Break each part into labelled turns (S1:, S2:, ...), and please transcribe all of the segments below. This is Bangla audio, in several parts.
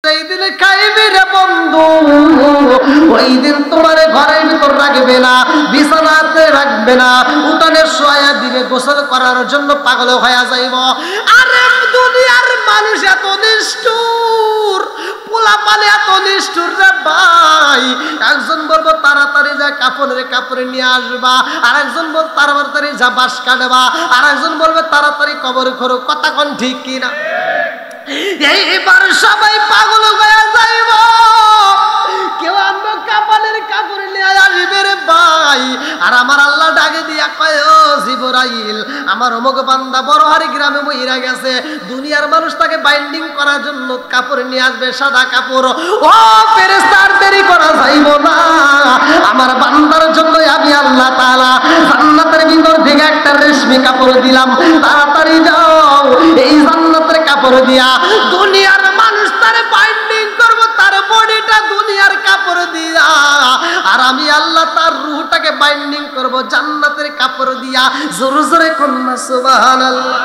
S1: এই দিনে খাইবি রে বন্ধু, ওই দিন তোমার ঘরের ভিতর রাখবে না, বিছানাতে রাখবে না, উঠানে শোয়া দিবে, গোসল করার জন্য পাগল হয়ে যাইব। আরে দুনিয়ার মানুষ এত নিষ্ঠুর, পোলাপালে এত নিষ্ঠুর রে ভাই। একজন বলবো তাড়াতাড়ি যা কাপড়ে নিয়ে আসবা, আর একজন বল তাড়াতাড়ি যা বাঁশ কাটবা, আর একজন বলবে তাড়াতাড়ি কবর খোরো। কথা কোন ঠিক কিনা? এইবার সবাই পাগল হয়ে যাইব। কেউ আমরা কাপড় নিয়ে আসবে রে ভাই। আর আমার আল্লাহ ডাকে দিয়া কয়, ও জিবরাইল, আমার অমুক বান্দা বড়হারি গ্রামে মহিরা গেছে, দুনিয়ার মানুষ তাকে বাইন্ডিং করার জন্য কাপড় নিয়ে আসবে, সাদা কাপড়। ও ফেরেশতা, দেরি করা যাইব না, আমার বান্দার জন্য আমি আল্লাহ তাআলা জান্নাতের ভিতর থেকে একটা রেশমি কাপড় দিলাম, তাড়াতাড়ি যাও এই জান্নাতের কাপড় দিয়া দুনিয়ার মানুষ তারে বাইন্ডিং করব, তার বডিটা দুনিয়ার কাপড় দিয়া, আর আমি আল্লাহ তার রূহটাকে বাইন্ডিং করব জান্নাতের কাপড় দিয়া। জোরে জোরে কন্যা সুবহানাল্লাহ।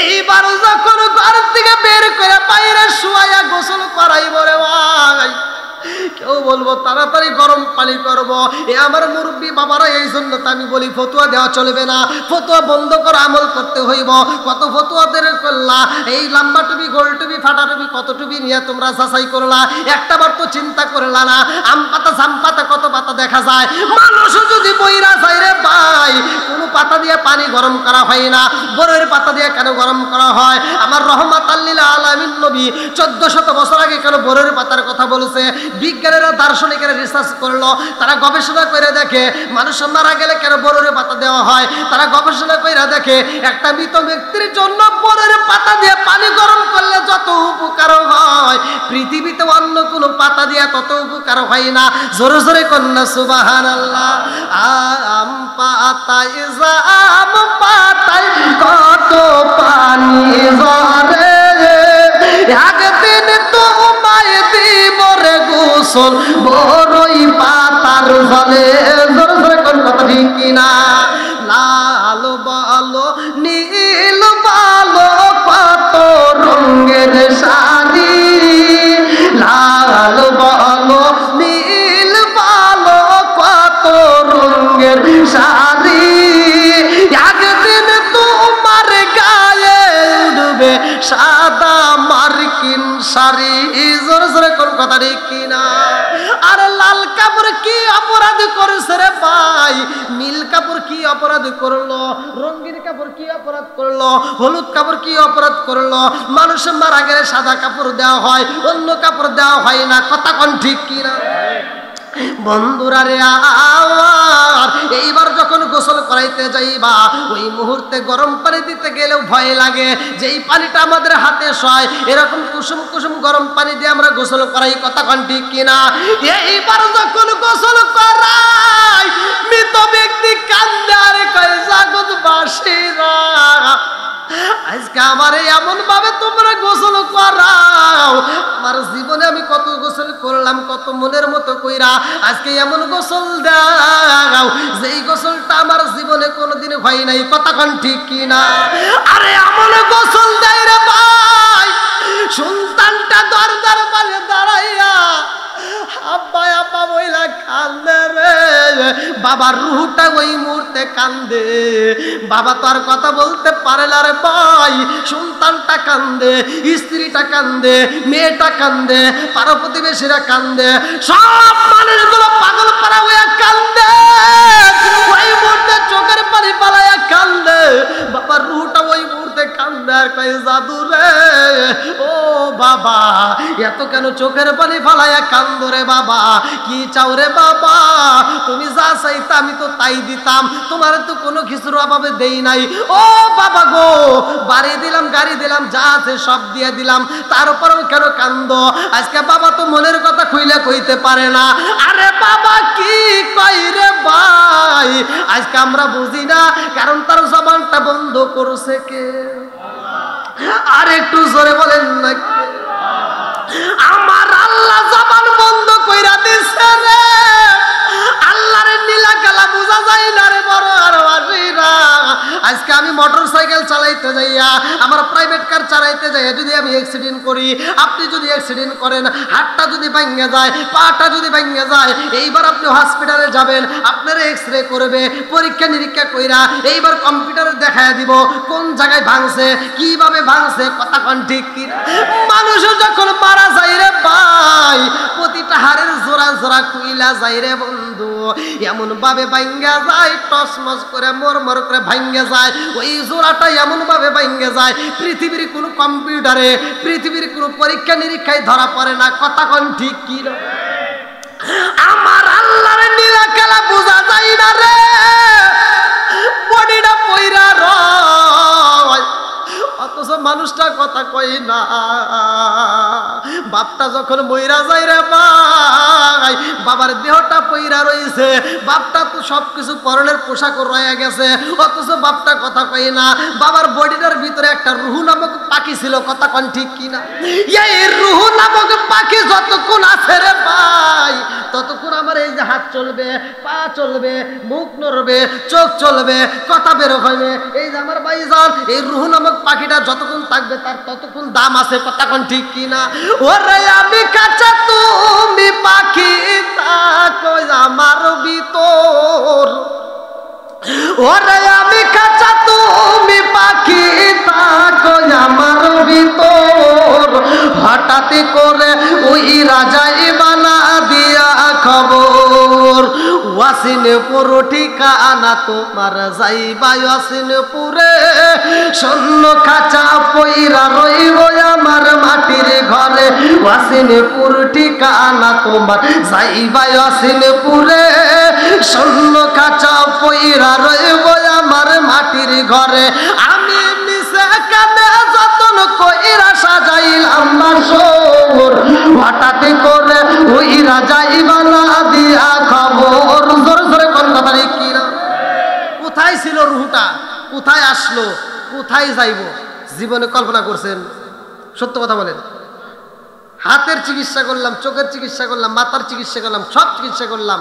S1: এইবার যখন ঘর থেকে বের করে বাইরে শুয়ায়া গোসল করাইব রে ভাই, কেউ বলবো তাড়াতাড়ি গরম পানি করবো। এ আমার মুরব্বী বাবারা, এই জন্য তো আমি বলি ফতুয়া দেওয়া চলবে না, ফতুয়া বন্ধ করে আমল করতে হইব। কত ফতুয়া দের করলা, এই লম্বা টুপি, গোল টুপি, ফাটা টুপি, কত টুপি নিয়ে তোমরা যাচাই করলা, একটা বার তো চিন্তা করলা না? আম পাতা, জাম পাতা, কত পাতা দেখা যায়। মানুষ যদি বইরা যায় রে ভাই, কোনো পাতা দিয়ে পানি গরম করা হয় না, বরের পাতা দিয়ে কেন গরম করা হয়? আমার রহমাতাল লিল আলামিন নবী 1400 বছর আগে কেন বরের পাতার কথা বলেছে? বিজ্ঞানীরা, দার্শনিকেরা রিসার্চ করলো, তারা গবেষণা করে দেখে মানুষ মারা গেলে কেন বরের পাতা দেওয়া হয়। তারা গবেষণা করে দেখে একটা মৃত ব্যক্তির জন্য বরের পাতা দিয়ে পানি গরম করলে যত উপকার হয়, পৃথিবীতে অন্য কোনো পাতা দিয়ে তত উপকার হয় না। জোরে জোরে কন্যা সুবহানাল্লাহ। আম পাতায়, জাম পাতায় কত পানি ঝরে, একদিন তোমায় দিব রে গোসল বড়ই পাতার জলে। জোরে জোরে কোন কথা ঠিক কিনা? লাল বলো, নীল বলো, কত রঙের শাড়ি, লাল বলো, নীল বলো, কত রঙের শাড়ি, একদিন তোমার গায়ে উঠবে সাদা মার্কিন শাড়ি। জোরে জোরে কোন কথা ঠিক কিনা? আর লাল কাপড় কি অপরাধ করেছে রে ভাই? নীল কাপড় কি অপরাধ করলো? রঙিন কাপড় কি অপরাধ করলো? হলুদ কাপড় কি অপরাধ করলো? মানুষ মারা গেলে সাদা কাপড় দেওয়া হয়, অন্য কাপড় দেওয়া হয় না। কথা কোন ঠিক কিনা? বন্ধুরা রে, আর এইবার যখন গোসল করাইতে যাইবা, ওই মুহূর্তে গরম পানি দিতে গেলেও ভয় লাগে, যে এই পানিটা আমাদের হাতে সয়, এরকম কুসুম কুসুম গরম পানি দিয়ে আমরা গোসল করাই। কথা কোন ঠিক কিনা? এইবার যখন গোসল করাই, মৃত ব্যক্তি কান্দে আর কয়, জগৎবাসীরা, আজকে আমার এমন ভাবে তোমরা গোসল করাও, আমার জীবনে আমি কত গোসল করলাম, কত মনের মতো কইরা, আজকে এমন গোসল দাও যেই গোসলটা আমার জীবনে কোনোদিন হয় নাই। কথা কোন ঠিক কিনা? আরে এমন গোসল দেয় রে ভাই, সন্তানটা দরজার পাশে দাঁড়াইয়া আব্বা আব্বা বইলা কান্দে রে, বাবার রুহটা ওই মুহূর্তে কান্দে। বাবা তো আর কথা বলতে পারে না রে ভাই, সন্তানটা কান্দে, স্ত্রীটা কান্দে, মেয়েটা কান্দে, পাড়া প্রতিবেশীরা কান্দে, সব মানুষগুলো পাগল পাড়া হয়ে কান্দে, ওই মুহূর্তে চোখের পানি পালাইয়া কান্দে। বাবার রুহটা ওই মুহূর্তে কান্দে আর কয়, জাদু রে, ও বাবা এত কেন চোখের পানি ফালাইয়া কান্দো রে বাবা? কি চাও রে বাবা? তুমি যা চাইতা আমি তো তাই দিতাম, তোমার তো কোনো কিছুর অভাবে দেই নাই। ও বাবা গো, বাড়ি দিলাম, গাড়ি দিলাম, যা আছে সব দিয়ে দিলাম, তারপরেও কেন কান্দো? আজকে বাবা তো মনের কথা খুইলে কইতে পারে না। আরে বাবা কি কই রে ভাই, আজকে আমরা বুঝি না, কারণ তার জবানটা বন্ধ করছে কে? আর একটু জোরে বলেন না কে? আমার আল্লাহ জবান বন্ধ কইরা দিছে রে। আল্লাহর নীলা কালা বোঝা যায় না রে বড় আর বাসিরা। আজকে আমি মোটরসাইকেল চালাইতে যাইয়া, আমার প্রাইভেট কার চালাইতে যাইয়া যদি আমি অ্যাক্সিডেন্ট করি, আপনি যদি অ্যাক্সিডেন্ট করেন, হাতটা যদি ভেঙে যায়, পাটা যদি ভেঙে যায়, এইবার আপনি হসপিটালে যাবেন, আপনার এক্স-রে করবে, পরীক্ষা নিরীক্ষা কইরা এইবার কম্পিউটারে দেখায় দিব কোন জায়গায় ভাঙছে, কিভাবে ভাঙছে, কথা কোন ঠিক কি। মানুষ যখন মারা যায় রে ভাই, প্রতিটা হাড়ের জোড়া জোড়া কুইলা যায় রে বন্ধু, এমন ভাবে ভাঙ্গা যায়, টসমস করে মরমর করে ভাঙ্গা যায়, ওই জোড়াটা এমন ভাবে ভাঙ্গা যায় পৃথিবীর কোনো কম্পিউটারে, পৃথিবীর কোনো পরীক্ষা নিরীক্ষায় ধরা পড়ে না, কথা কোন ঠিক কি। আমার আল্লাহর নীলা খেলা বোঝা যায় না রে, বডিটা পয়রা রয়, অথচ মানুষটা কথা কই না। বাপটা যখন মইরা যায় রে ভাই, বাবার দেহটা পয়রা রইছে, বাপটা তো সবকিছু পরনের পোশাক রয়ে গেছে, অথচ বাপটা কথা কই না। বাবার বডিটার ভিতরে একটা রুহু নামক পাখি ছিল, কথা কোন ঠিক কিনা। এই রুহু নামক পাখি যতক্ষণ আছে রে ভাই, ততক্ষণ আমার এই যে হাত চলবে, পা চলবে, মুখ নড়বে, চোখ চলবে, কথা বের হবে। এই যে আমার ভাইজান, এই রুহু নামক পাখিটা যতক্ষণ থাকবে তার ততক্ষণ দাম আছে, কথা কোন ঠিক কিনা। ওরে আমি কাঁচা তুমি পাখি থাকো আমার ভিতর, ওরে আমি কাঁচা তুমি পাখি থাকো আমার ভিতর, হঠাৎ করে ওই রাজাই বানা দিয়া খবর, ওয়াসিনপুর ঠিকানা তোমার যাইবা ওয়াসিনপুরে, শূন্য খাঁচা পইরা রইব আমার মাটির ঘরে, ওয়াসিনপুর ঠিকানা তোমার যাইবা ওয়াসিনপুরে, শূন্য খাঁচা পইরা রইব আমার মাটির ঘরে। আমি নিচে কানে যতন কইরা সাজাইলাম বাসর, হঠাৎ করে ওই রাজাই বানা দিয়া খবর। জোরে জোরে কোন কথা কি না। কোথায় ছিল রুহুটা, কোথায় আসলো, কোথায় যাইব, জীবনে কল্পনা করছেন? সত্য কথা বলেন। হাতের চিকিৎসা করলাম, চোখের চিকিৎসা করলাম, মাথার চিকিৎসা করলাম, সব চিকিৎসা করলাম,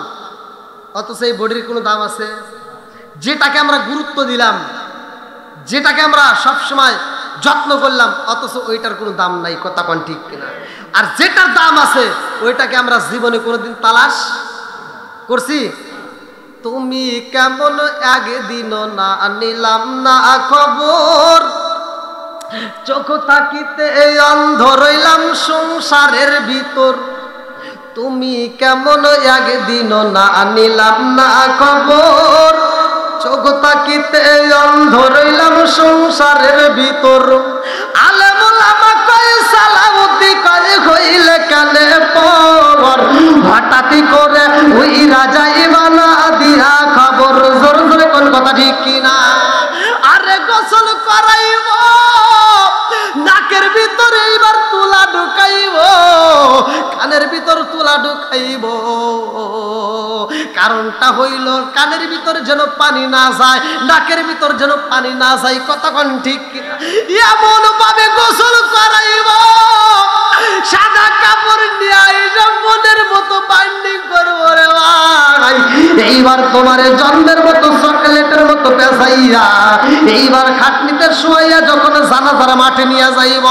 S1: অথচ এই বডির কোনো দাম আছে? যেটাকে আমরা গুরুত্ব দিলাম, যেটাকে আমরা সবসময় যত্ন করলাম, অথচ ওইটার কোনো দাম নাই, কথা কোন ঠিক কিনা। আর যেটার দাম আছে ওইটাকে আমরা জীবনে কোনোদিন তালাশ করছি? তুমি কেমন একদিন না নিলাম না খবর, চোখ থাকিতে অন্ধ রইলাম সংসারের ভিতর, তুমি কেমন একদিন না নিলাম না খবর, চোখ থাকিতে অন্ধ রইলাম সংসারের ভিতর। আলেমুল আমা কয় সালামতি কয় হইলে কানে পর, হঠাৎ করে ওই রাজাই বানা দিয়া খবর। জোর জোরে কোন কথা ঠিক কিনা। আরে গোসল করাইব, নাকের ভিতরে এইবার তুলা ঢুকাইব, কানের ভিতর তুলা ঢুকাইব, কারণটা হইল কানের ভিতর যেন পানি না যায়, নাকের ভিতর যেন পানি না যায়, কথা কোন ঠিক কিনা। এমন ভাবে গোসল করাইব, সাদা কাপড় নিয়ে এইসব মনের মতো বাইন্ডিং করবো রে ভাই। এইবার তোমার জন্মের মতো চকলেটের মতো পেঁচাইয়া, এইবার খাটনিতে শুয়াইয়া যখন জানাজার মাঠে নিয়ে যাইব,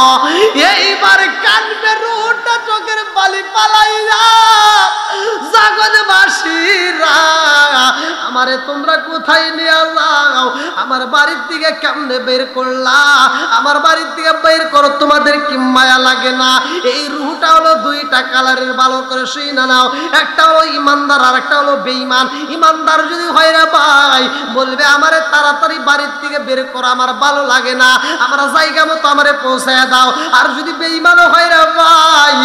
S1: এইবার কানবে রুহটা চোখের বালি পালাইয়া, জাগনবাসীরা আমারে তোমরা কোথায় নিয়ে যাও, আমার বাড়ির দিকে কেমনে বের করলা, আমার বাড়ির দিকে বের করো, তোমাদের কি মায়া লাগে না? এই রুহটা হলো দুইটা কালারের, ভালো করে শুই না নাও। একটা হলো ইমানদার আর একটা হলো বেঈমান। ইমানদার যদি হয় রে ভাই, বলবে আমারে তাড়াতাড়ি বাড়ির থেকে বের করো, আমার ভালো লাগে না, আমার জায়গা মতো আমারে পৌঁছায় দাও। আর যদি বেঈমানও হয় রে ভাই,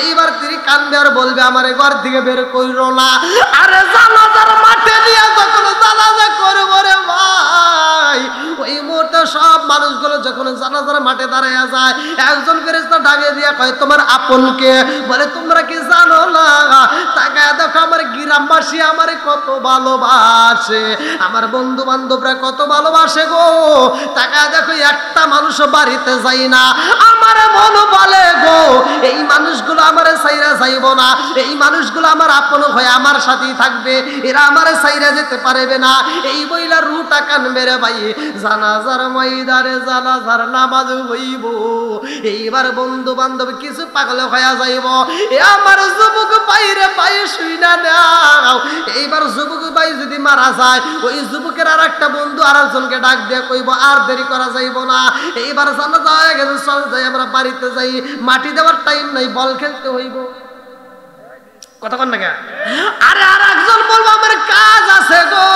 S1: এইবার তিনি কান্দবে আর বলবে আমারে ঘর থেকে বের কইরো না। আরে জানাজার মাঠে নিয়ে যখন জানাজা করবো রে ভাই, ওই মুহূর্তে সব মানুষগুলো যখন জানাজার মাঠে দাঁড়াইয়া যায়, একজন ফেরেশতা ডাকে দিয়া কয় তোমার আপনকে? বলে তোমরা কি জানো না? তাকায় দেখো আমার গ্রামবাসী আমারে কত ভালোবাসে, আমার বন্ধু বান্ধবরা কত ভালোবাসে গো। তাকায় দেখো একটা মানুষ বাড়িতে যাই না, আমার মন বলে গো এই মানুষগুলো আমারে ছাইরা যাইব না, এই মানুষগুলো আমার আপন হয়ে আমার সাথেই থাকবে, এরা আমারে ছাইরা যেতে পারবে না। এই বইলা রুটা কান মেরে ভাই জানাজার ময়দানে জানাজার নামাজ হইব। এইবার বন্ধু বান্ধব কিছু পাগল হয়ে যাইব। এ আমার যুবক ভাইরে ভাই শুইনা নাও, এইবার যুবক ভাই যদি মারা যায়, ওই যুবকের আর একটা বন্ধু আর একজনকে ডাক দিয়ে কইব আর দেরি করা যাইব না, এইবার জানাজা হয়ে গেছে, চল যাই আমরা বাড়িতে যাই, মাটি দেওয়ার টাইম নাই, বল খেলতে হইব। কতক্ষণ না? আরে আর একজন বলবো আমার কাজ আছে গো,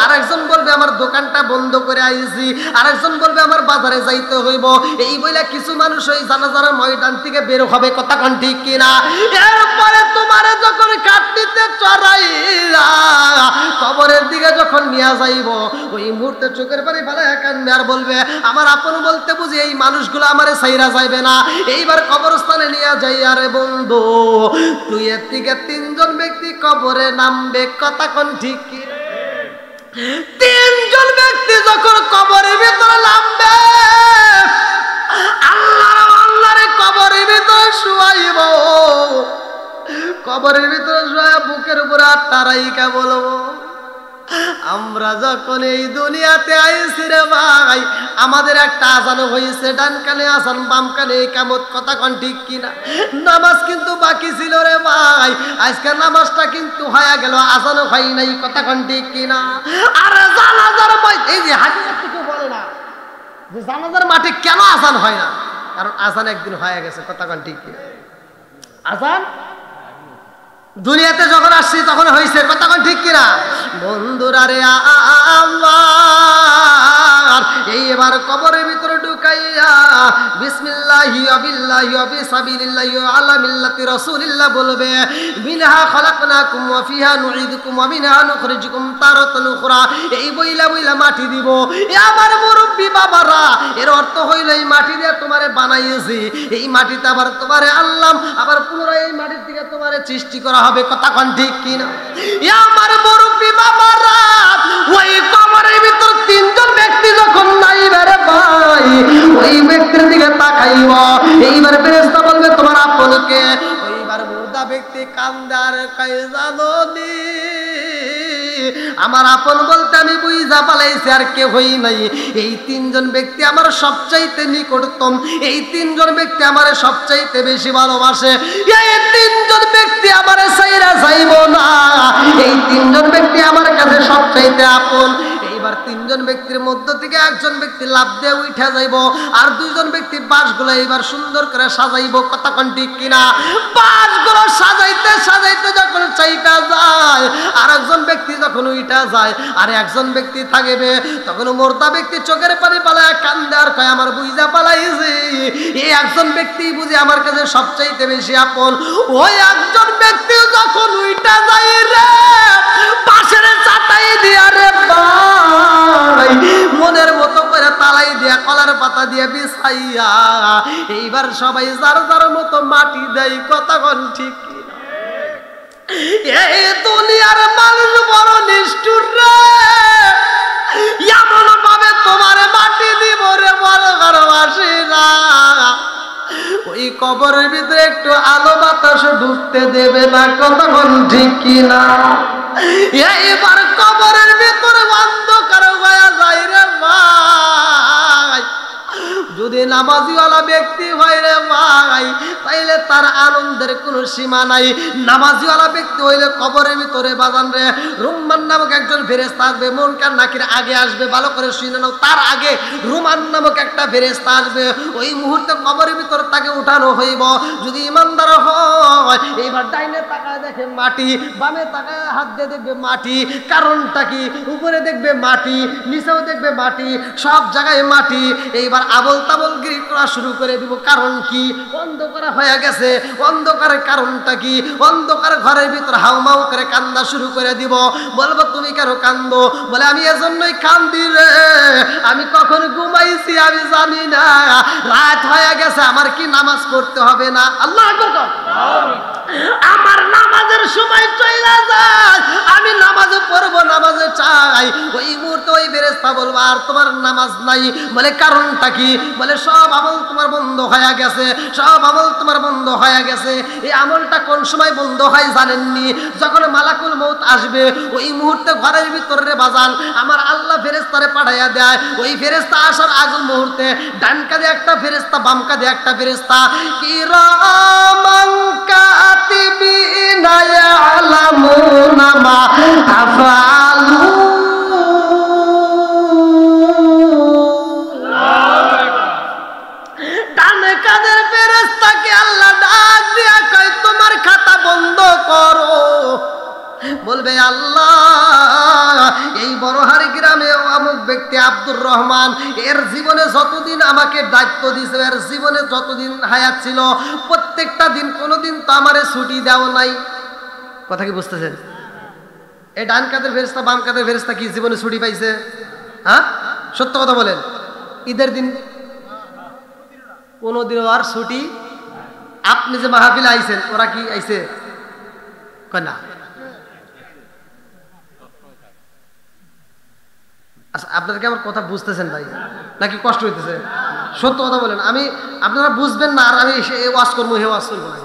S1: আর একজন বলবে আমার দোকানটা বন্ধ করে আইছি, আর একজন বলবে আমার বাজারে যাইতে হইব। এই বইলা কিছু মানুষ ওই জানাজার ময়দান থেকে বের হবে। কতক্ষণ ঠিক কিনা? এরপরে তোমারে যখন কাটতে চড়াইলা কবরের দিকে যখন নিয়ে যাইব, ওই মুহূর্তে চোখের পানি ফেলায় কান্দে আর বলবে আমার আপন বলতে বুঝি এই মানুষগুলো আমারে ছাইরা যাইবে না। এইবার কবরস্থানে নিয়ে যাই, আরে বন্ধু তুই থেকে তিনজন ব্যক্তি কবরে নামবে। কতক্ষণ ঠিক কি? তিনজন ব্যক্তি যখন কবরের ভিতরে নামবে, আল্লাহর কবরের ভিতরে শুয়াইব। কবরের ভিতরে শুয়ে বুকের উপরে তারাইকা বলবো আমরা যখন এই দুনিয়াতে আইছি রে ভাই, আমাদের একটা আজান হয়েছে, ডান কানে আজান বাম কানে কিয়ামত। কতক্ষণ ঠিক কিনা? নামাজ কিন্তু বাকি ছিল রে ভাই, আজকে নামাজটা কিন্তু হয়ে গেল, আজানও হয় নাই। কতক্ষণ ঠিক কিনা? আর জানাজার এই যে হাদিস থেকে বলে না যে জানাজার মাঠে কেন আজান হয় না, কারণ আজান একদিন হয়ে গেছে। কতক্ষণ ঠিক কিনা? আজান দুনিয়াতে যখন আসছি তখন হয়েছে। কতক্ষণ ঠিক কিনা? বন্ধুরা রে আমার এইবার কবরের ভিতরে ঢুকাইয়া বিসমিল্লাহি ওয়া বিল্লাহি ওয়া বিসাবিলিল্লাহি ওয়া আলা মিল্লাতি রাসূলিল্লাহ বলবে মিনহা খালাকনাকুম ওয়া ফিহা নুঈদুকুম ওয়া মিনহা নুখরিজুকুম তারাতান উখরা। এই বইলা বইলা মাটি দিব। এ আমার মুরব্বি বাবারা, এর অর্থ হইল এই মাটি দিয়ে তোমারে বানাইছি, এই মাটিতে আবার তোমারে আনলাম, আবার পুনরায় এই মাটির থেকে তোমারে সৃষ্টি করা হবে। কতক্ষণ ঠিক কিনা? এ আমার মুরব্বি বাবারা, ওই কবরের ভিতর তিনজন ব্যক্তি যখন নাইবে রে ভাই, ওই ব্যক্তির দিকে তাকাইব। এইবার ফেরেশতা বলবে তোমার আপনকে। ওইবার মুর্দা ব্যক্তি কান্দার কয় জানোনি আমার আপন বলতে আমি বুঝা পালাইছি আর কে হই নাই। এই তিনজন ব্যক্তি আমার সবচাইতে নিকটতম, এই তিনজন ব্যক্তি আমার সবচাইতে বেশি ভালোবাসে, এই তিনজন ব্যক্তি আমার ছাইরা যাইব না, এই তিনজন ব্যক্তি আমার কাছে সবচাইতে আপন। এইবার তিনজন ব্যক্তির মধ্য থেকে একজন ব্যক্তি লাভ দিয়ে উঠা যাইব, আর দুইজন ব্যক্তি বাঁশগুলো এইবার সুন্দর করে সাজাইব। কতক্ষণ ঠিক কিনা? বাঁশগুলো সাজাইতে সাজাইতে যখন চাইটা যায়, আর একজন ব্যক্তি যখন উঠা যায়, আর একজন ব্যক্তি থাকবে, তখন মোর্দা ব্যক্তি চোখের পানি পালায় কান্দে আর কয় আমার বুঝা পালাইছে, এই একজন ব্যক্তি বুঝি আমার কাছে সবচাইতে বেশি আপন। ওই একজন ব্যক্তি যখন উঠা যায় রে, পাশের চাটাই দিয়া রে ভাই মনের মতো করে তালাই দিয়া কলার পাতা দিয়ে বিছাইয়া এইবার সবাই যার যার মতো মাটি দেয়। কতক্ষণ ঠিক কিনা? এই দুনিয়ার মানুষ বড় নিষ্ঠুর রে, এমন ভাবে তোমার মাটি দিব রে বড় ঘরবাসী না, ওই কবরের ভিতরে একটু আলো বাতাস ঢুকতে দেবে না। কতক্ষণ ঠিক কিনা? এইবার কবরের ভিতরে অন্ধকার হয়ে যায় রে ভাই। যদি নামাজিওয়ালা ব্যক্তি হয় রে ভাই, তাইলে তার আনন্দের কোনো সীমা নাই। নামাজিওয়ালা ব্যক্তি হইলে কবরের ভিতরে বাজান রে রুম্মান নামক একজন ফেরেশতা আসবে, মুনকার নাকির আগে আসবে, ভালো করে শুনে নাও, তার আগে রুমান নামক একটা ফেরেশতা আসবে। ওই মুহূর্তে কবরের ভিতরে তাকে উঠানো হইব। যদি ইমানদার হয় এইবার ডাইনে তাকায় দেখে মাটি, বামে তাকায় হাত দিয়ে দেখবে মাটি। কারণটা কি? উপরে দেখবে মাটি, নিচেও দেখবে মাটি, সব জায়গায় মাটি। এইবার আবল তাবল গিরি করা শুরু করে দিব। কারণ কি? অন্ধকার হয়ে গেছে। অন্ধকারের কারণটা কি? অন্ধকার ঘরের ভিতর হাউমাউ করে কান্দা শুরু করে দিব। বলবো তুমি কেন কান্দো? বলে আমি এজন্যই কান্দি রে, আমি কখন ঘুমাইছি আমি জানি না, রাত হয়ে গেছে, আমার কি নামাজ পড়তে হবে না? আল্লাহু আকবার। আমার নামাজের সময় চলে যায়, আমি নামাজে পড়বো, নামাজে চাই, ওই মুহূর্তে ওই ফেরেশতা বলবো আর তোমার নামাজ নাই। বলে কারণটা কি? বলে সব আমল তোমার বন্ধ হয়ে গেছে, সব আমল তোমার বন্ধ হয়ে গেছে। এই আমলটা কোন সময় বন্ধ হয় জানেননি? যখন মালাকুল মউত আসবে ওই মুহূর্তে ঘরের ভিতরে বাজান আমার আল্লাহ ফেরেশতারে পাঠাইয়া দেয়। ওই ফেরেশতা আসার আগ মুহূর্তে ডান কাঁধে একটা ফেরেশতা, বাম কাঁধে একটা ফেরেশতা, কিরামান কাতিবিনা ইয়ালামুনা মা তাফআলুন। ডান কাঁধের ফেরেশতাকে আল্লাহ ডাক দিয়া কয় তোমার খাতা বন্ধ করো। বলবে আল্লাহ এই বড়হারি গ্রামে অমুক ব্যক্তি আব্দুর রহমান এর জীবনে যতদিন আমাকে দায়িত্ব দিয়েছে, এর জীবনে যতদিন হায়াত ছিল প্রত্যেকটা দিন কোনোদিন তো আমারে ছুটি দাও নাই। কথা কি বুঝতেছেন? এই ডান কাঁধের ফেরেশতা বাম কাঁধের ফেরেশতা কি জীবনে ছুটি পাইছে? হ্যাঁ, সত্য কথা বলেন। ঈদের দিন কোনোদিনও আর ছুটি। আপনি যে মাহফিলে আইছেন ওরা কি আইছে? কয় না। আচ্ছা, আপনারা কি আমার কথা বুঝতেছেন ভাই নাকি কষ্ট হইতেছে? সত্য কথা বলেন। আমি আপনারা বুঝবেন না আর আমি ওয়াজ করবো, হে ওয়াজ করবো না।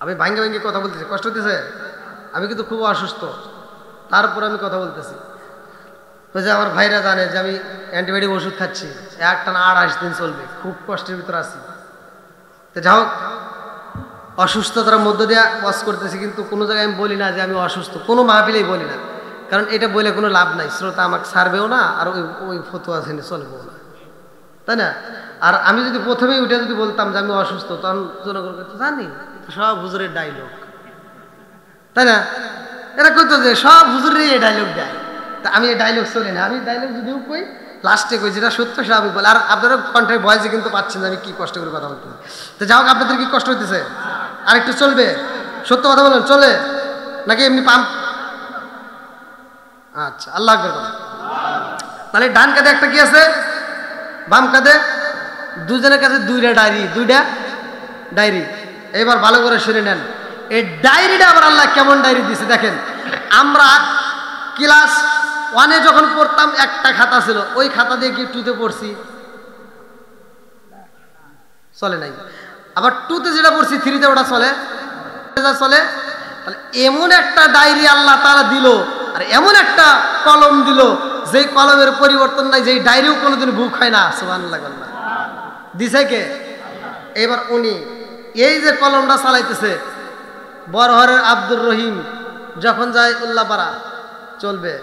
S1: আমি ভাঙ্গে ভাঙ্গে কথা বলতেছি, কষ্ট হইতেছে? আমি কিন্তু খুব অসুস্থ, তারপর আমি কথা বলতেছি। ওই যে আমার ভাইরা জানে যে আমি অ্যান্টিবায়োটিক ওষুধ খাচ্ছি, একটানা 28 দিন চলবে, খুব কষ্টের ভিতরে আছি। তো যাই হোক, অসুস্থতার মধ্য দিয়ে ওয়াজ করতেছি, কিন্তু কোনো জায়গায় আমি বলি না যে আমি অসুস্থ, কোনো মাহফিলেই বলি না, কারণ এটা বলে কোনো লাভ নাই। শ্রোতা আমাকে ছাড়বেও না আর ওই ফতোয়া জেনে চলবেও না, তাই না? আর আমি যদি প্রথমেই উঠে যদি বলতাম যে আমি অসুস্থ, তখন জনগণ করতে জানি সব হুজুরের ডায়লগ, তাই না? এরা কইতো যে সব হুজুরেরই এই ডায়লগ দেয়। তা আমি এই ডায়লগ চলি না, আমি ডায়লগ যদিও কই লাস্টে কই যেটা সত্য সেটা আমি বলি। আর আপনারা কণ্ঠের ভয়েসে কিন্তু পাচ্ছেন যে আমি কি কষ্ট করে কথা বলতেছি। তো যাই হোক, আপনাদের কি কষ্ট হইতেছে? আর একটু চলবে? সত্য কথা বলেন, চলে নাকি এমনি পাম্প? আচ্ছা, আল্লাহ আকবার বলেন। তাহলে ডান কাঁধে একটা কি আছে, বাম কাঁধে দুজনের কাছে দুইটা ডায়েরি। এবার ভালো করে শুনে নেন, এই ডায়েরিটা আবার আল্লাহ কেমন ডায়েরি দিছে দেখেন। আমরা ক্লাস 1-এ যখন পড়তাম একটা খাতা ছিল, ওই খাতা দিয়ে কি 2-তে পড়ছি? চলে নাই। আবার 2-তে যেটা পড়ছি 3-তে ওটা চলে। তাহলে এমন একটা ডায়েরি আল্লাহ তাআলা দিল, আর এমন একটা কলম দিল যেই কলমের পরিবর্তন নাই, যেই ডায়েরিও কোনোদিন বুক হয় না। সুবহানাল্লাহ দিছে কে? এবার উনি এই যে কলমটা চালাইতেছে, বড়হরের আব্দুর রহিম যখন যায় উল্লাপাড়া চলবে,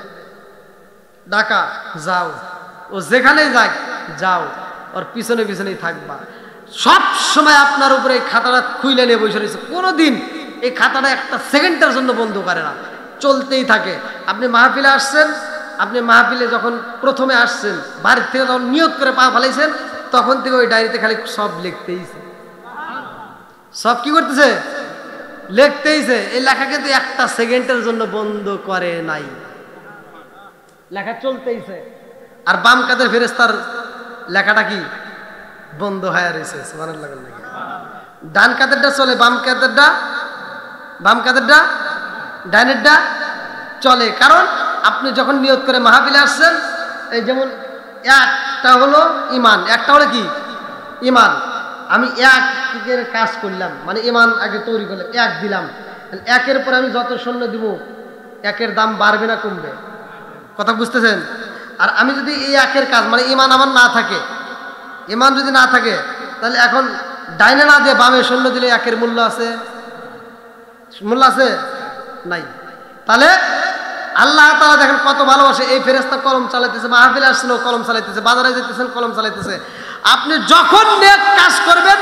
S1: ঢাকা যাও, ও যেখানেই যাক যাও, ওর পিছনে পিছনেই থাকবা। সব সময় আপনার উপরে এই খাতাটা খুইলে নিয়ে বসে রয়েছে, কোনোদিন এই খাতাটা একটা সেকেন্ডের জন্য বন্ধ করে না, চলতেই থাকে। আপনি মাহফিলে আসছেন, আপনি মাহফিলে যখন প্রথমে আসছেন, বাড়ির থেকে যখন নিয়ত করে পা ফেলাইছেন, তখন থেকে ওই ডায়েরিতে খালি সব লিখতেইছে। সব কি করতেছে? লিখতেইছে। এই লেখা কিন্তু একটা সেকেন্ডের জন্য বন্ধ করে নাই, লেখা চলতেইছে। আর বাম কাঁধের ফেরেশতার লেখাটা কি বন্ধ হয়ে রয়েছে। সুবহানাল্লাহ। ডান কাঁধেরটা চলে, বাম কাঁধেরটা ডাইনেরটা চলে। কারণ আপনি যখন নিয়ত করে মাহফিলে আসছেন, এই যেমন একটা হলো ইমান, একটা হলো কি ইমান। আমি একের কাজ করলাম, মানে ইমান আগে তৈরি করলাম, 1 দিলাম। 1-এর পরে আমি যত শূন্য দিব, 1-এর দাম বাড়বে না কমবে? কথা বুঝতেছেন? আর আমি যদি এই 1-এর কাজ মানে ইমান আমার না থাকে, ইমান যদি না থাকে, তাহলে এখন ডাইনে না দিয়ে বামে শূন্য দিলে 1-এর মূল্য আছে? মূল্য আছে? নাই। তাহলে আল্লাহ তাআলা দেখেন কত ভালোবাসে। এই ফেরেশতা কলম চালাইতেছে, মাহফিলে আসছিল কলম চালাইতেছে, বাজারে যেতেছেন কলম চালাইতেছে। আপনি যখন নেক কাজ করবেন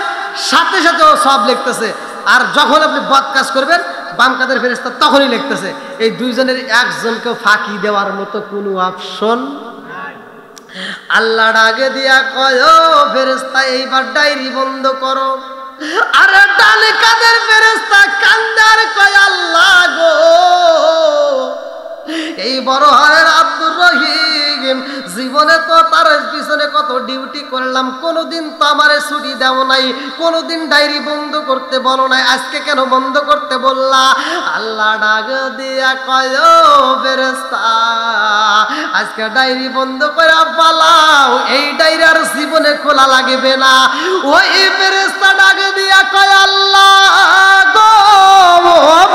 S1: সাথে সাথে ও সব লিখতেছে, আর যখন আপনি বদ কাজ করবেন বাম কাঁধের ফেরেশতা তখনই লিখতেছে। এই দুইজনের একজনকে ফাঁকি দেওয়ার মতো কোনো অপশন আল্লাহ ডাকে দিয়া কয়, ও ফেরেশতা এইবার ডায়েরি বন্ধ করো। আর ডান কাঁধের ফেরেশতা কান্দার কয়, আল্লাহ গো এই বড় হারের আব্দুর রহিম জীবনে তো তার পিছনে কত ডিউটি করলাম, কোনোদিন তো আমারে ছুটি দেও নাই, কোনোদিন ডায়েরি বন্ধ করতে বলো নাই, আজকে কেন বন্ধ করতে বললা? আল্লাহ ডাক দিয়া কয় ও ফেরেশতা, আজকে ডায়েরি বন্ধ করে পালাও, এই ডায়েরি আর জীবনে খোলা লাগবে না। ওই ফেরেশতা ডাক দিয়া কয় আল্লাহ গো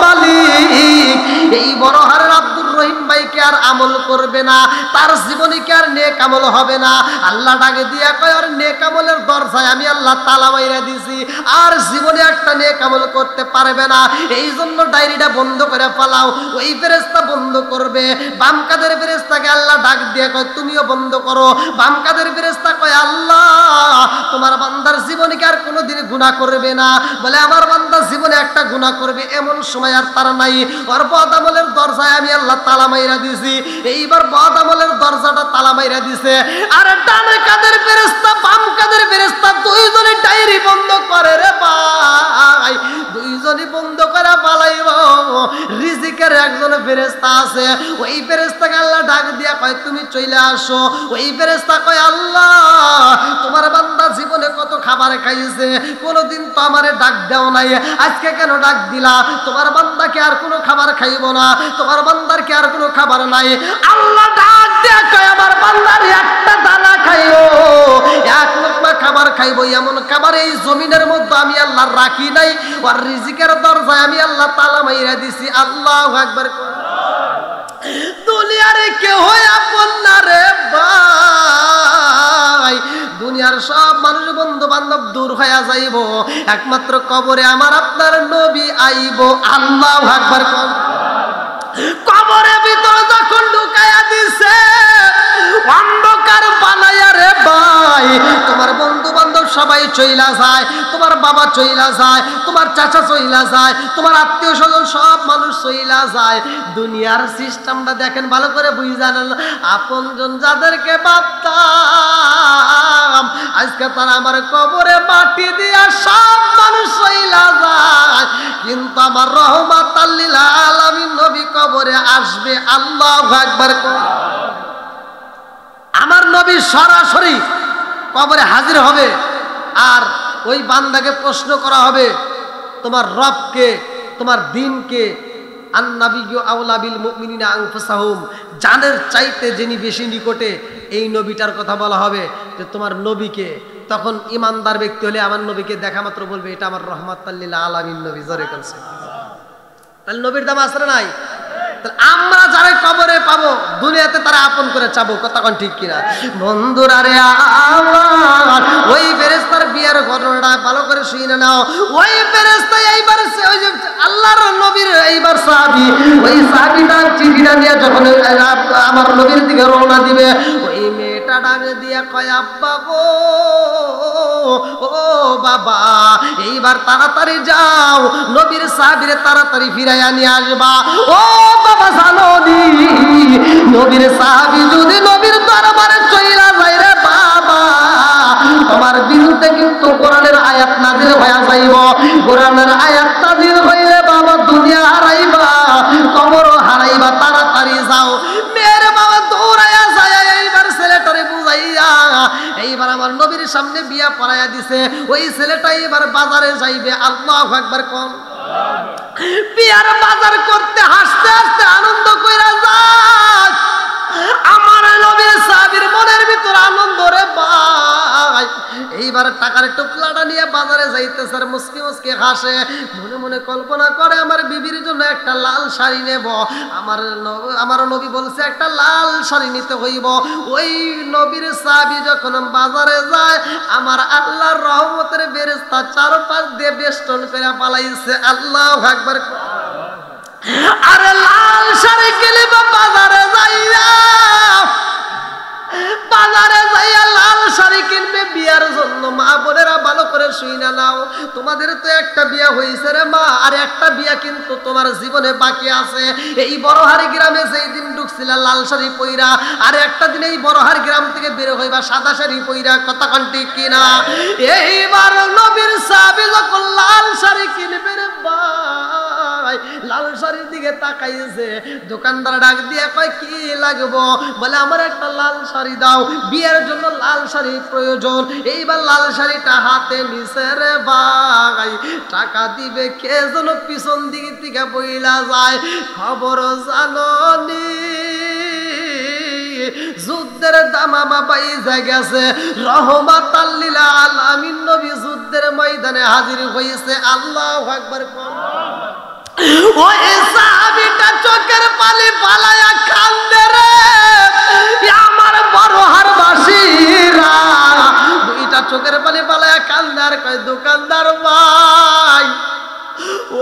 S1: মালিক, এই বড় হারের আব্দুর রহিম ভাইকে আর আমল করবে না, তার জীবনে কি আর নেক আমল হবে না? আল্লাহ ডাকে দিয়া কয় আর নেক আমলের দরজায় আমি আল্লাহ তালা মাইরা দিছি, আর জীবনে একটা নেক আমল করতে পারবে না, এই জন্য ডায়েরিটা বন্ধ করে ফেলাও। ওই ফেরেশতা বন্ধ করবে, বাম কাদের ফেরেশতাকে আল্লাহ ডাক দিয়ে কয় তুমিও বন্ধ করো। বাম কাদের ফেরেশতা কয় আল্লাহ তোমার বান্দার জীবনে কি আর কোনোদিন গুনাহ করবে না? বলে আমার বান্দা জীবনে একটা গুনাহ করবে এমন সময় আর তার নাই, ওর বদ আমলের দরজায় আমি আল্লাহ তালা মাইরা দিছি। এইবার বদ আমলের দরজাটা তালা মাইরা দিছে, আর ডান কাদের ফেরেশতা বাম কাদের ফেরেশতা দুইজনে ডায়েরি বন্ধ করে রে ভাই, দুইজনই বন্ধ করে পালাইব। রিজিকের একজন ফেরেশতা আছে, ওই ফেরেশতাকে আল্লাহ ডাক দিয়া কয় তুমি চলে আসো। ওই ফেরেশতা কয় আল্লাহ তোমার বান্দা জীবনে কত খাবার খাইছে, কোনোদিন তো আমারে ডাক দাও নাই, আজকে কেন ডাক দিলা? তোমার বান্দাকে আর কোনো খাবার খাইব না, তোমার বান্দার কি আর কোনো খাবার নাই? আল্লাহ ডাক দিয়া কয় আমার বান্দার একটা দানা খাইও, এক লোকমা খাবার খাইবো, এমন খাবার এই জমিনের মধ্যে আমি আল্লাহ রাখি নাই, আর রিজিকের দরজায় আমি আল্লাহ তালা মাইরা দিছি। আল্লাহু আকবার। দুনিয়ারে কেউ আপন না রে ভাই, দুনিয়ার সব মানুষ বন্ধু বান্ধব দূর হয়ে যাইব, একমাত্র কবরে আমার আপনার নবী আইব। আল্লাহু আকবার। কবরের ভিতর যখন ঢুকাইয়া দিছে অন্ধকার বানাইয়া রে ভাই, তোমার বন্ধু বান্ধব সবাই চইলা যায়, তোমার বাবা চইলা যায়, তোমার চাচা চইলা যায়, তোমার আত্মীয় স্বজন সব মানুষ চইলা যায়। দুনিয়ার সিস্টেমটা দেখেন ভালো করে বুঝান, আপনজন যাদেরকে ভাবতাম আজকে তারা আমার কবরে মাটি দিয়া সব মানুষ চইলা যায়, কিন্তু আমার রহমাতাল লিল আলামিন নবী কবরে আসবে। আল্লাহু আকবার। আমার নবী সরাসরি কবরে হাজির হবে, আর ওই বান্দাকে প্রশ্ন করা হবে তোমার রবকে, তোমার দ্বীনকে। আন-নাবিয়্যু আওলা বিল মুমিনিনা আনফুসাহুম, জানের চাইতে যিনি বেশি নিকটে, এই নবীটার কথা বলা হবে যে তোমার নবীকে। তখন ইমানদার ব্যক্তি হলে আমার নবীকে দেখা মাত্র বলবে এটা আমার রহমাতাল লিল আলামিন নবী। জোরে বলছে, তাহলে নবীর দাম আছে না নাই? আমরা যারা কবরে পাবো দুনিয়াতে তারা আপন করে চাবো, কথা কোন ঠিক কিনা? বন্ধুরা রে আমার ওই ফেরেশতার বিয়ের ঘটনাটা ভালো করে শুনে নাও। ওই ফেরেশতা এইবার ওই যে আল্লাহর নবীর এইবার সাহাবী, ওই সাহাবীটা চিঠিটা নিয়ে যখন আমার নবীর দিকে রওনা দিবে, ওই মেয়েটা ডাক দিয়া কয় আব্বা গো, ও বাবা এইবার তাড়াতাড়ি যাও, নবীর সাহাবীরে তাড়াতাড়ি ফিরাইয়া নিয়ে আসবা। ও বাবা জানো নি নবীর সাহাবী যদি নবীর দরবারে চইলা যায় রে বাবা, তোমার বিরুদ্ধে কিন্তু কোরআনের আয়াত নাযিল হয়ে যাইব। কোরআনের আয়াত নাযিল হইলে বাবা দুনিয়া হারাইবা, কবর হারাইবা, তাড়াতাড়ি যাও। মেয়ের বাবা দৌড়াইয়া যায়, এইবার ছেলেটারে বুঝাইয়া এইবার আমার নবীর সামনে বিয়া পড়াইয়া দিছে। ওই ছেলেটা এবার বাজারে যাইবে। আল্লাহু আকবার। কোন বিয়ার বাজার করতে হাসতে হাসতে আনন্দ কইরা যায়, আমার নবীর সাহাবীর মনের ভিতর আনন্দ রে ভাই। এইবার টাকার টুকলাটা নিয়ে বাজারে যাইতেছে, আর মুসকি মুসকি হাসে, মনে মনে কল্পনা করে আমার বিবির জন্য একটা লাল শাড়ি নেব। আমার নবী বলছে একটা লাল শাড়ি নিতে হইব। ওই নবীর সাহাবী যখন বাজারে যায়, আমার আল্লাহর রহমতের ফেরেশতা চারপাশ দিয়ে বেষ্টন করে পালাইছে। আল্লাহু আকবার। আরে লাল শাড়ি কিনবে বাজারে যাইয়া, বাজারে যাইয়া লাল শাড়ি কিনবে বিয়ার জন্য। মা বোনেরা ভালো করে শুইনা নাও, তোমাদের তো একটা বিয়া হয়েছে রে মা, আর একটা বিয়া কিন্তু তোমার জীবনে বাকি আছে। এই বড়হারি গ্রামে যেই দিন ঢুকছিলা লাল শাড়ি পইরা, আর একটা দিন এই বড়হারি গ্রাম থেকে বের হইবা সাদা শাড়ি পইরা, কথা কোন ঠিক কিনা? এইবার নবীর সাহাবী যখন লাল শাড়ি কিনবে রে ভাই, লাল শাড়ির দিকে তাকাইছে। দোকানদার ডাক দিয়ে কয় কি লাগবো? বলে আমার একটা লাল শাড়ি দাও, বিয়ের জন্য লাল শাড়ি প্রয়োজন। এইবার লাল শাড়িটা হাতে নিছে রে ভাই, টাকা দিবে কে যেন পিছন দিক থেকে বইলা যায়। খবর জাননি যুদ্ধের দামামা বাইজা গেছে, রহমাতাল লিল আলামিন নবী যুদ্ধের ময়দানে হাজির হয়েছে। আল্লাহু আকবার। ওই সাহাবীটা চোখের পানি ফালায়া কান্দে রে আমার বড় হারবাসীরা। দুইটা চোখের পানি ফালায়া কান্দে আর কয় দোকানদার ভাই,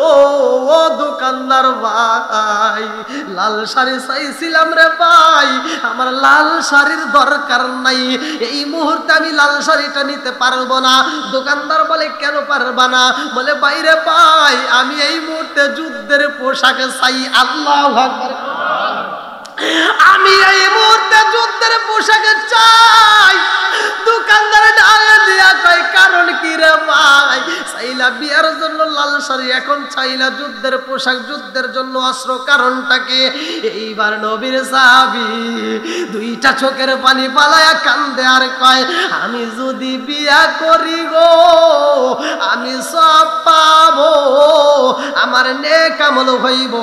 S1: ও দোকানদার ভাই, লাল শাড়ি চাইছিলাম রে ভাই, আমার লাল শাড়ির দরকার নাই, এই মুহূর্তে আমি লাল শাড়িটা নিতে পারবো না। দোকানদার বলে কেন পারবা না? বলে বাইরে ভাই আমি এই মুহূর্তে যুদ্ধের পোশাক চাই। আল্লাহু আকবার। আমি এই মুহূর্তে যুদ্ধের পোশাক চাই। দোকানদার ডালে দিয়া কয় কারণ কি রে ভাই? চাইলা বিয়ার জন্য লাল শাড়ি, এখন চাইলা যুদ্ধের পোশাক, যুদ্ধের জন্য অস্ত্র, কারণটা কি? এইবার নবীর সাহাবী দুইটা চোখের পানি পালায়া কান্দে আর কয় আমি যদি বিয়া করি গো আমি সব পাবো, আমার নেক আমল হইব।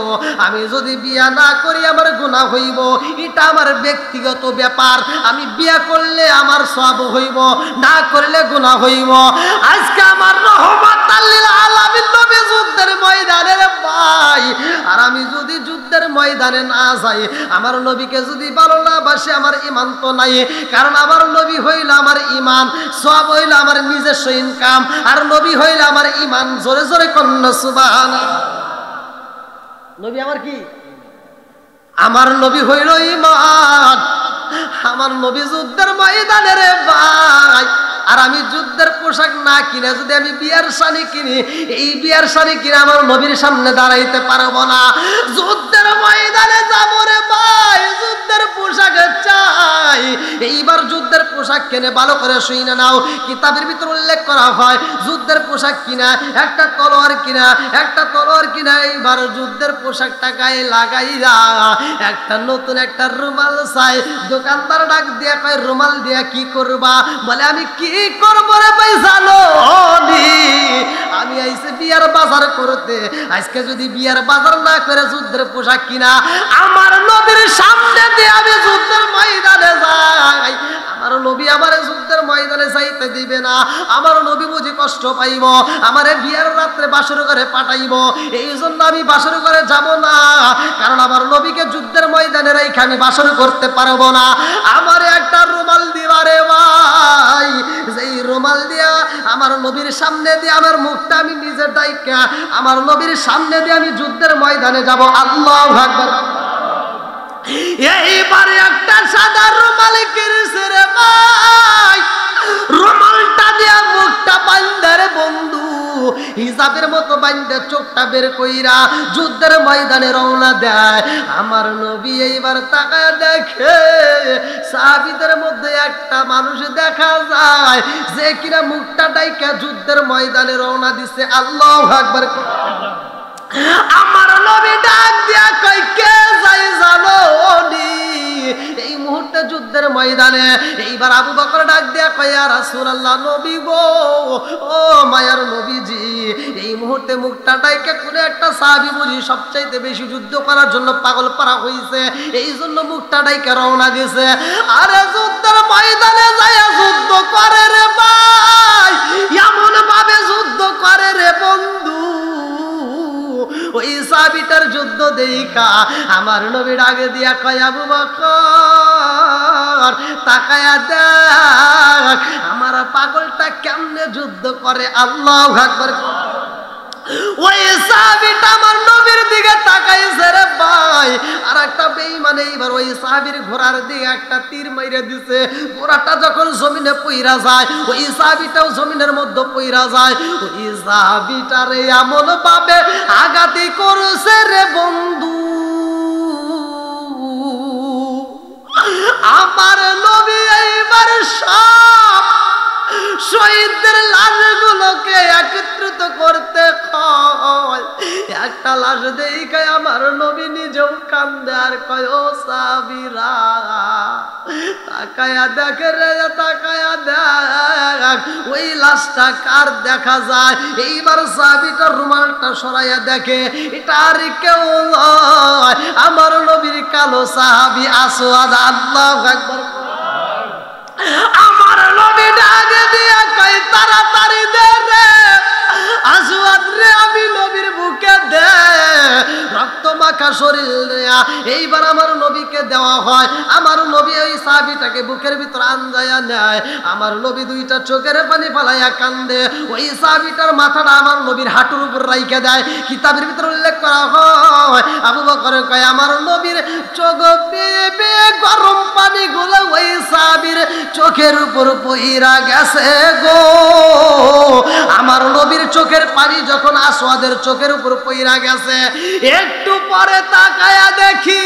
S1: আমি যদি বিয়া না করি আমার গুনাহ হইব, এটা আমার ব্যক্তিগত ব্যাপার। আমি বিয়া করলে আমার সওয়াব হইব, না করলে গুনাহ হইব। আজকে আমার রহমাতাল লিল আলামিন নবী যুদ্ধের ময়দানে রে ভাই, আর আমি যদি যুদ্ধের ময়দানে না যাই, আমার নবীকে যদি ভালো না বাসি, আমার ঈমান তো নাই। কারণ আমার নবী হইল আমার ঈমান, সওয়াব হইল আমার নিজস্ব ইনকাম, আর নবী হইল আমার ঈমান। জোরে জোরে কন্না সুবহানাল্লাহ। নবী আমার কি? আমার নবী হইল ঈমান। আমার নবী যুদ্ধের ময়দানে রে ভাই, আর আমি যুদ্ধের পোশাক না কিনে যদি আমি বিয়ার শাড়ি কিনি, এই বিয়ার শাড়ি কিনে আমার নবীর সামনে দাঁড়াইতে পারবো না। যুদ্ধের ময়দানে যাব রে ভাই, যুদ্ধের পোশাক চাই। এইবার যুদ্ধের পোশাক কিনে ভালো করে শুনে নাও, কিতাবের ভিতর উল্লেখ করা হয় যুদ্ধের পোশাক কিনা, একটা তলোয়ার কিনা, একটা তলোয়ার কিনা। এইবার যুদ্ধের পোশাকটা গায়ে লাগাইয়া একটা নতুন একটা রুমাল চাই। দোকানদার ডাক দিয়া কয় রুমাল দিয়া কি করবা? বলে আমি কি করবো রে ভাই জানো নি, আমি আইছে বিয়ার বাজার করতে। আজকে যদি বিয়ার বাজার না করে যুদ্ধের পোশাক কিনা, আমার নবীর সামনে দিয়ে আমি যুদ্ধের ময়দানে যাই, আমার নবী আমার যুদ্ধের ময়দানে যাইতে দিবে না। আমার নবী বুঝি কষ্ট পাইব, আমারে বিয়ার রাত্রে বাসর করে পাঠাইব। এই জন্য আমি বাসর করে যাব না, কারণ আমার নবীকে যুদ্ধের ময়দানে রেখে আমি বাসর করতে পারবো না। আমার একটা রুমাল দিবা রে ভাই, যেই রুমাল দিয়া আমার নবীর সামনে দিয়ে আমার মুখটা আমি নিজে ডাইকা আমার নবীর সামনে দিয়ে আমি যুদ্ধের ময়দানে যাব। আল্লাহু আকবার। এইবারে একটা সাদা রুমাল কিনছে রে ভাই, রুমালটা দিয়া মুখটা বান্ধা রে বন্ধু, হিজাবের মতো বান্ধা চোখটা বের কইরা যুদ্ধের ময়দানে রওনা দেয়। আমার নবী এইবার তাকায় দেখে সাহাবীদের মধ্যে একটা মানুষ দেখা যায় যে কিনা মুখটা ডাইকা যুদ্ধের ময়দানে রওনা দিছে। আল্লাহু আকবার। আমার নবী ডাক দিয়া কই কে যাই জানো নি? এই মুহূর্তে যুদ্ধের ময়দানে এইবার আবু বকর ডাক দিয়া কয় ইয়া রাসূলুল্লাহ, নবী গো, ও মায়ার নবীজি, এই মুহূর্তে মুখটা ডাইকা কোন একটা সাহাবী বুঝি সবচাইতে বেশি যুদ্ধ করার জন্য পাগল পারা হইছে, এই জন্য মুখটা ডাইকা রওনা দিয়েছে। আরে যুদ্ধের ময়দানে যায়া যুদ্ধ করে রে ভাই, এমন ভাবে যুদ্ধ করে রে বন্ধু, ওই সাহাবীটার যুদ্ধ দেখা আমার নবী ডাকে দিয়া কয় আবু বকর তাকায়া দেখ আমার পাগলটা কেমনে যুদ্ধ করে। আল্লাহু আকবার। ওই সাহাবীটা আমার নবীর দিকে তাকাইছে রে ভাই, আর একটা বেঈমান এইবার ওই সাহাবীর ঘোড়ার দিকে একটা তীর মাইরা দিছে। ঘোড়াটা যখন জমিনে পইরা যায়, ওই সাহাবীটাও জমিনের মধ্যে পইরা যায়। ওই সাহাবীটারে এমন ভাবে আঘাতি করছে রে বন্ধু, আমার নবী এইবার সব শহীদদের লাশগুলোকে একত্রিত করতে একটা লাশ দেখে আমার নবী নিজেও কান্দে আর কয় ও সাহাবীরা তাকায়া দেখে রে, তাকায়া দেখ ওই লাশটা কার দেখা যায়। এইবার সাহাবীটা রুমালটা সরাইয়া দেখে এটা আর কেউ নয়, আমার নবীর কালো সাহাবী আসওয়াদ। আল্লাহু আকবার। আমার নবী ডাকে দিয়া কই তাড়াতাড়ি দে রে আসওয়াদ রে, আমি নবীর বুকে দে। রক্ত মাখা শরীর দেয়া এইবার আমার নবীকে দেওয়া হয়। আমার নবী ওই সাহাবীটাকে বুকের ভিতর আনজায়া নেয়। আমার নবী দুইটা চোখের পানি ফালাইয়া কান্দে। ওই সাহাবীটার মাথাটা আমার নবীর হাঁটুর উপর রাইখা দেয়। কিতাবের ভিতর উল্লেখ করা হয় আবু বকর কয় আমার নবীর চোখ বেয়ে বেয়ে গরম পানিগুলো ওই সাহাবীর চোখের উপর পইরা গেছে গো। আমার নবীর চোখের পানি যখন আসওয়াদের চোখের উপর পইরা গেছে, একটু পরে তাকায়া দেখি